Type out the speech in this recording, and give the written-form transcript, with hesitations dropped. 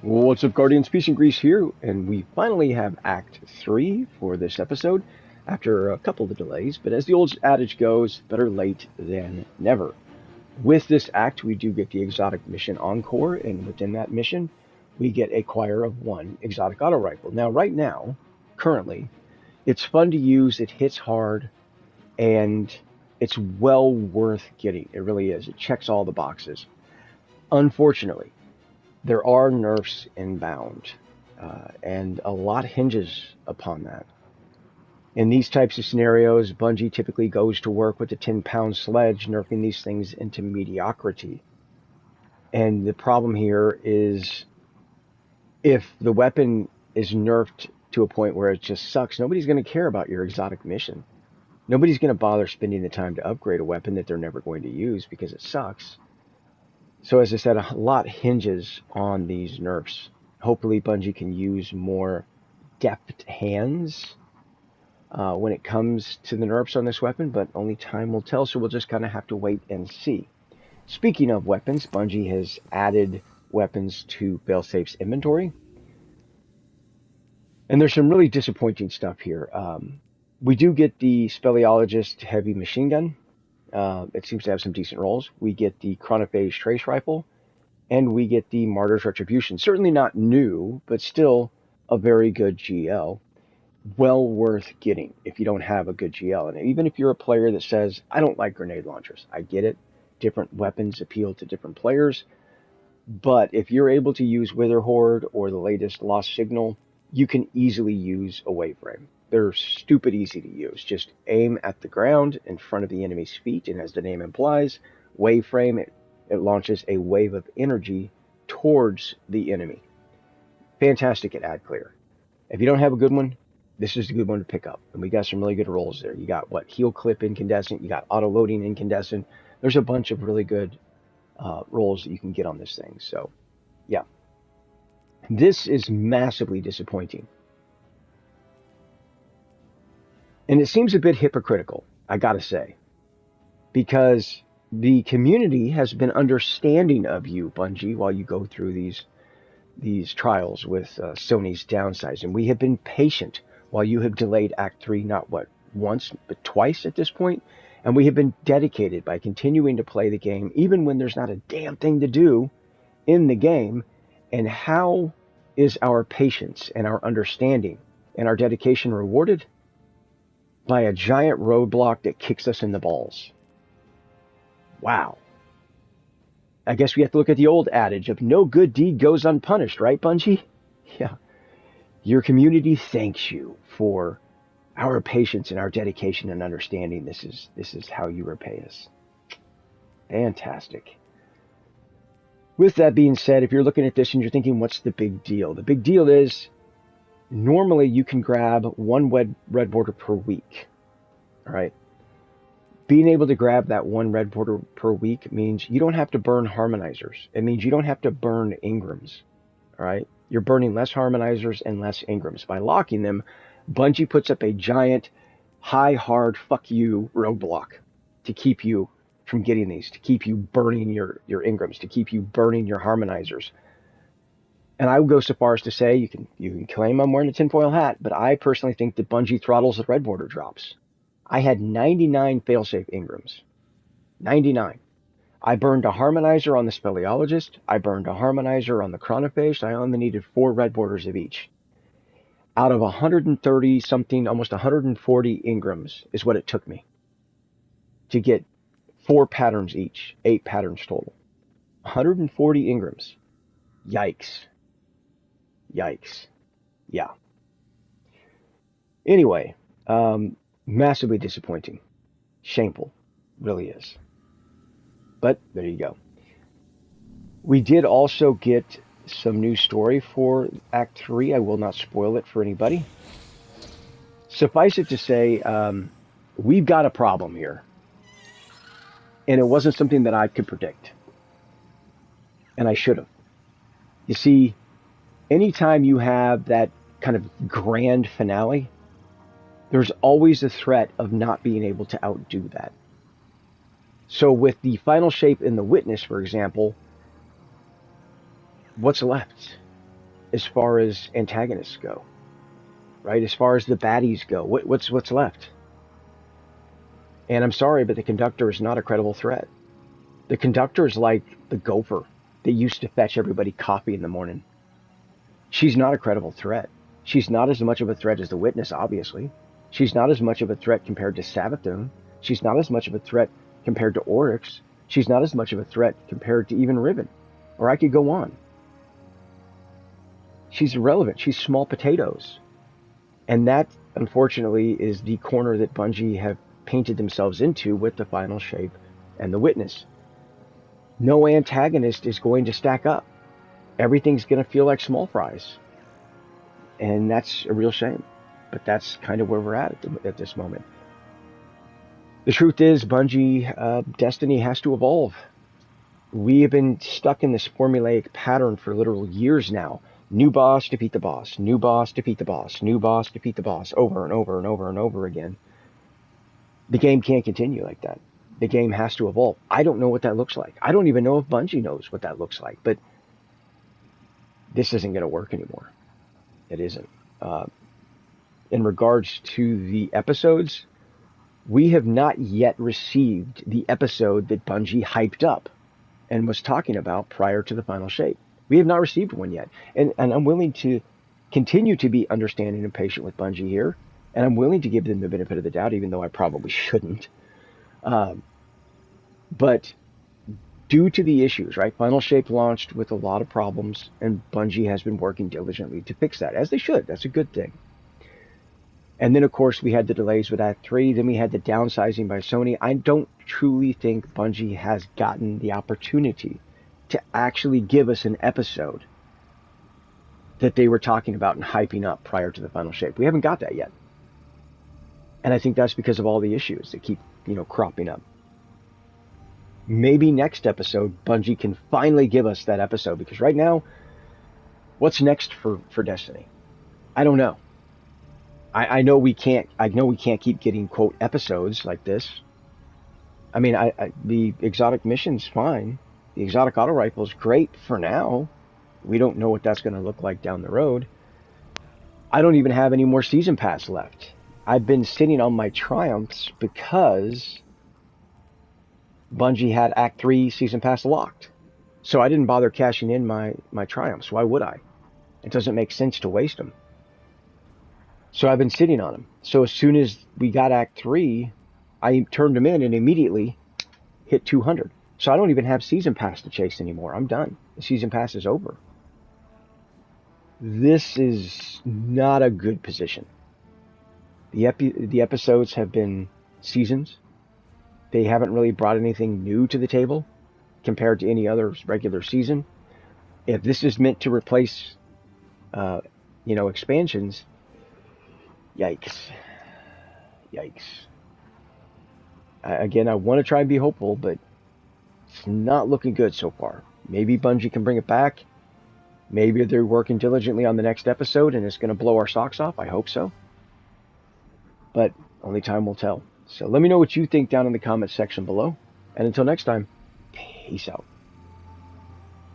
What's up, Guardians? Peace and Grease here, and we finally have Act 3 for this episode after a couple of delays, but as the old adage goes, better late than never. With this act, we do get the exotic mission Encore, and within that mission, we get a choir of one exotic auto rifle. Now, right now, currently, it's fun to use, it hits hard, and it's well worth getting. It really is. It checks all the boxes. Unfortunately, there are nerfs inbound, and a lot hinges upon that. In these types of scenarios, Bungie typically goes to work with the 10-pound sledge, nerfing these things into mediocrity. And the problem here is if the weapon is nerfed to a point where it just sucks, nobody's going to care about your exotic mission. Nobody's going to bother spending the time to upgrade a weapon that they're never going to use because it sucks. So as I said, a lot hinges on these nerfs. Hopefully Bungie can use more deft hands when it comes to the nerfs on this weapon, but only time will tell, so we'll just kind of have to wait and see. Speaking of weapons, Bungie has added weapons to Failsafe's inventory. And there's some really disappointing stuff here. We do get the Speleologist heavy machine gun. It seems to have some decent rolls. We get the Chronophage trace rifle, and we get the Martyr's Retribution. Certainly not new, but still a very good GL. Well worth getting if you don't have a good GL. And even if you're a player that says, I don't like grenade launchers, I get it. Different weapons appeal to different players. But if you're able to use Witherhoard or the latest Lost Signal, you can easily use a wave frame. They're stupid easy to use. Just aim at the ground in front of the enemy's feet, and as the name implies, wave frame, it launches a wave of energy towards the enemy. Fantastic at ad clear. If you don't have a good one, this is a good one to pick up. And we got some really good rolls there. You got Heal Clip Incandescent, you got Auto Loading Incandescent. There's a bunch of really good rolls that you can get on this thing. So, yeah. This is massively disappointing. And it seems a bit hypocritical, I gotta say, because the community has been understanding of you, Bungie, while you go through these trials with Sony's downsizing. We have been patient while you have delayed Act 3, not once, but twice at this point. And we have been dedicated by continuing to play the game, even when there's not a damn thing to do in the game. And how is our patience and our understanding and our dedication rewarded? By a giant roadblock that kicks us in the balls. Wow. I guess we have to look at the old adage of no good deed goes unpunished, right, Bungie? Yeah. Your community thanks you for our patience and our dedication and understanding. This is how you repay us. Fantastic. With that being said, if you're looking at this and you're thinking, what's the big deal? The big deal is normally you can grab one red border per week. All right. Being able to grab that one red border per week means you don't have to burn harmonizers. It means you don't have to burn Ingrams. All right. You're burning less harmonizers and less Ingrams. By locking them, Bungie puts up a giant, high, hard, fuck you roadblock to keep you from getting these, to keep you burning your Ingrams, to keep you burning your harmonizers. And I would go so far as to say, you can claim I'm wearing a tinfoil hat, but I personally think that Bungie throttles the red border drops. I had 99 failsafe Ingrams. 99. I burned a harmonizer on the Speleologist. I burned a harmonizer on the Chronophage. I only needed 4 red borders of each. Out of 130 something, almost 140 Ingrams is what it took me to get 4 patterns each, 8 patterns total. 140 Ingrams. Yikes. Yikes. Yeah. Anyway, massively disappointing. Shameful. Really is. But there you go. We did also get some new story for Act 3. I will not spoil it for anybody. Suffice it to say, we've got a problem here. And it wasn't something that I could predict. And I should have. You see, anytime you have that kind of grand finale, there's always a threat of not being able to outdo that. So with the final shape in The Witness, for example, what's left? as far as antagonists go, right? As far as the baddies go, what's left? And I'm sorry, but the conductor is not a credible threat. The conductor is like the gopher that used to fetch everybody coffee in the morning. She's not a credible threat. She's not as much of a threat as the witness, obviously. She's not as much of a threat compared to Savathun. She's not as much of a threat compared to Oryx. She's not as much of a threat compared to even Riven. Or I could go on. She's irrelevant. She's small potatoes. And that, unfortunately, is the corner that Bungie have painted themselves into with the Final Shape and the Witness. No antagonist is going to stack up. Everything's going to feel like small fries. And that's a real shame. But that's kind of where we're at this moment. The truth is, Bungie, Destiny has to evolve. We have been stuck in this formulaic pattern for literal years now. New boss, defeat the boss. New boss, defeat the boss. New boss, defeat the boss. Over and over and over and over again. The game can't continue like that. The game has to evolve. I don't know what that looks like. I don't even know if Bungie knows what that looks like. But this isn't going to work anymore. It isn't. In regards to the episodes, we have not yet received the episode that Bungie hyped up and was talking about prior to the Final Shape. We have not received one yet. And I'm willing to continue to be understanding and patient with Bungie here. And I'm willing to give them the benefit of the doubt, even though I probably shouldn't. But due to the issues, right? Final Shape launched with a lot of problems, and Bungie has been working diligently to fix that, as they should. That's a good thing. And then, of course, we had the delays with Act 3. Then we had the downsizing by Sony. I don't truly think Bungie has gotten the opportunity to actually give us an episode that they were talking about and hyping up prior to the Final Shape. We haven't got that yet. And I think that's because of all the issues that keep, cropping up. Maybe next episode, Bungie can finally give us that episode, because right now, what's next for Destiny? I don't know. I know we can't keep getting, quote, episodes like this. I mean, the exotic mission's fine. The exotic auto rifle is great for now. We don't know what that's going to look like down the road. I don't even have any more season pass left. I've been sitting on my triumphs because Bungie had Act 3 season pass locked. So I didn't bother cashing in my triumphs. Why would I? It doesn't make sense to waste them. So I've been sitting on them. So as soon as we got Act 3, I turned them in and immediately hit 200. So I don't even have Season Pass to chase anymore. I'm done. The Season Pass is over. This is not a good position. The episodes have been seasons. They haven't really brought anything new to the table compared to any other regular season. If this is meant to replace, expansions, yikes. Again, I want to try and be hopeful, but it's not looking good so far. Maybe Bungie can bring it back. Maybe they're working diligently on the next episode and it's going to blow our socks off. I hope so. But only time will tell. So let me know what you think down in the comments section below. And until next time, peace out.